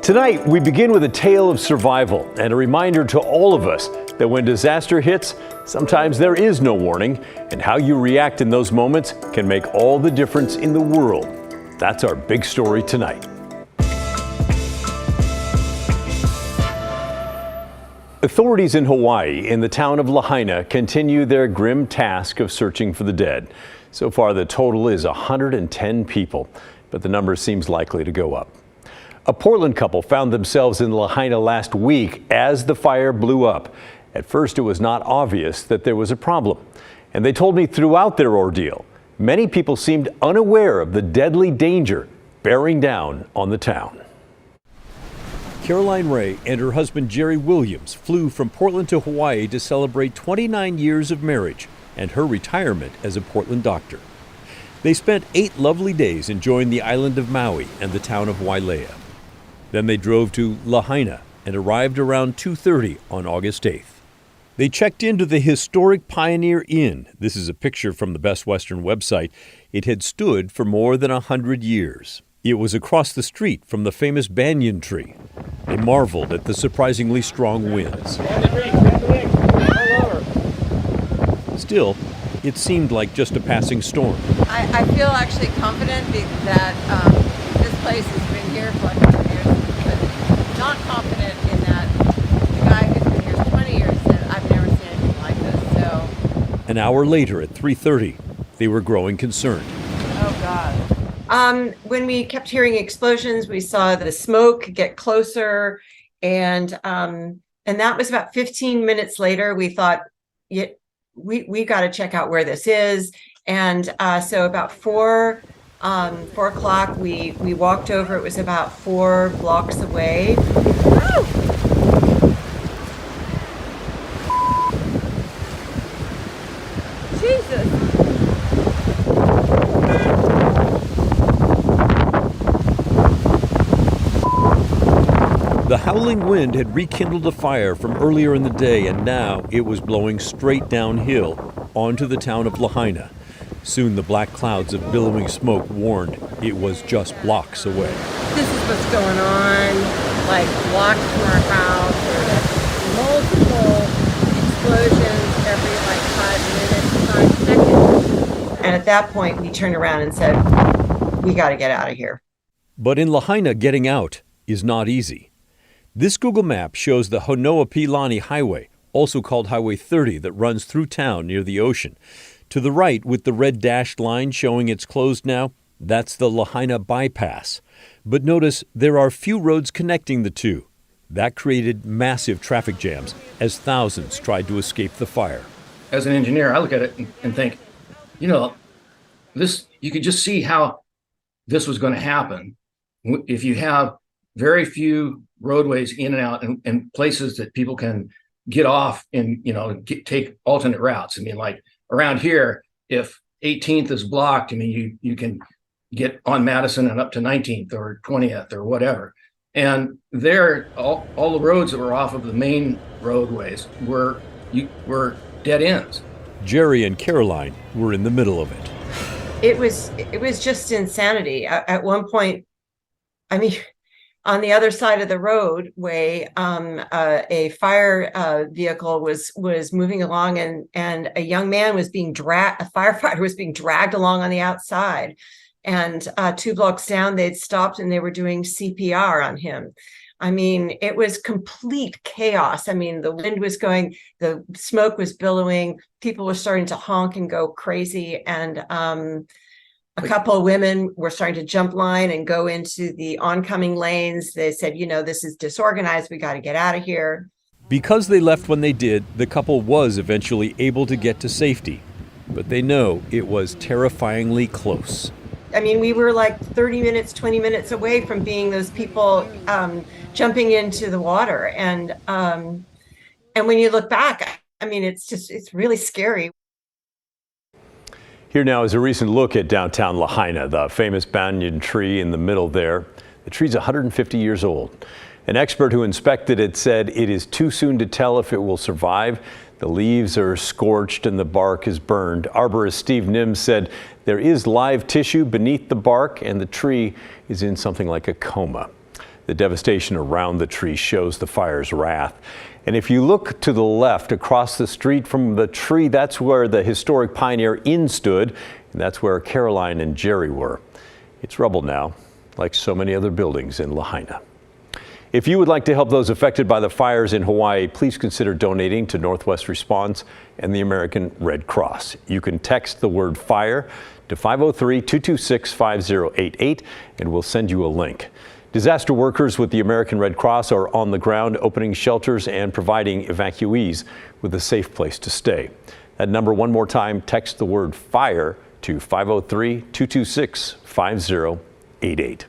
Tonight, we begin with a tale of survival and a reminder to all of us that when disaster hits, sometimes there is no warning, and how you react in those moments can make all the difference in the world. That's our big story tonight. Authorities in Hawaii, in the town of Lahaina, continue their grim task of searching for the dead. So far, the total is 110 people, but the number seems likely to go up. A Portland couple found themselves in Lahaina last week as the fire blew up. At first, it was not obvious that there was a problem. And they told me throughout their ordeal, many people seemed unaware of the deadly danger bearing down on the town. Caroline Reay and her husband Gerry Williams flew from Portland to Hawaii to celebrate 29 years of marriage and her retirement as a Portland doctor. They spent 8 lovely days enjoying the island of Maui and the town of Reay. Then they drove to Lahaina and arrived around 2:30 on August 8th. They checked into the historic Pioneer Inn. This is a picture from the Best Western website. It had stood for more than 100 years. It was across the street from the famous banyan tree. They marveled at the surprisingly strong winds. Still, it seemed like just a passing storm. I feel actually confident that this place has been here for like 100 years, but not confident in that the guy who's been here 20 years said, I've never seen anything like this. So, an hour later at 3:30, they were growing concerned. Oh God. When we kept hearing explosions, we saw the smoke get closer, and that was about 15 minutes later. We thought, yeah, we got to check out where this is, and so about 4 o'clock, we walked over. It was about 4 blocks away. Jesus. The howling wind had rekindled a fire from earlier in the day, and now it was blowing straight downhill onto the town of Lahaina. Soon the black clouds of billowing smoke warned it was just blocks away. This is what's going on, like blocks from our house. There's multiple explosions every like 5 minutes, 5 seconds. And at that point, we turned around and said, we got to get out of here. But in Lahaina, getting out is not easy. This Google map shows the Honoapiilani Highway, also called Highway 30, that runs through town near the ocean. To the right, with the red dashed line showing it's closed now, that's the Lahaina bypass. But notice there are few roads connecting the two. That created massive traffic jams as thousands tried to escape the fire. As an engineer, I look at it and think, this, you could just see how this was going to happen if you have very few roadways in and out and places that people can get off and, take alternate routes. I mean, like around here, if 18th is blocked, I mean, you can get on Madison and up to 19th or 20th or whatever. And there, all the roads that were off of the main roadways were dead ends. Gerry and Caroline were in the middle of it. It was just insanity. At one point, I mean, on the other side of the roadway, a fire vehicle was moving along, and a young man was being dragged. A firefighter was being dragged along on the outside, and 2 blocks down, they'd stopped and they were doing CPR on him. I mean, it was complete chaos. I mean, the wind was going, the smoke was billowing, people were starting to honk and go crazy, and a couple of women were starting to jump line and go into the oncoming lanes. They said, this is disorganized. We got to get out of here. Because they left when they did, the couple was eventually able to get to safety. But they know it was terrifyingly close. I mean, we were like 30 minutes, 20 minutes away from being those people jumping into the water. And when you look back, I mean, it's really scary. Here now is a recent look at downtown Lahaina, the famous banyan tree in the middle there. The tree's 150 years old. An expert who inspected it said it is too soon to tell if it will survive. The leaves are scorched and the bark is burned. Arborist Steve Nims said there is live tissue beneath the bark and the tree is in something like a coma. The devastation around the tree shows the fire's wrath. And if you look to the left across the street from the tree, that's where the historic Pioneer Inn stood, and that's where Caroline and Gerry were. It's rubble now, like so many other buildings in Lahaina. If you would like to help those affected by the fires in Hawaii, please consider donating to Northwest Response and the American Red Cross. You can text the word FIRE to 503-226-5088 and we'll send you a link. Disaster workers with the American Red Cross are on the ground opening shelters and providing evacuees with a safe place to stay. That number one more time, text the word FIRE to 503-226-5088.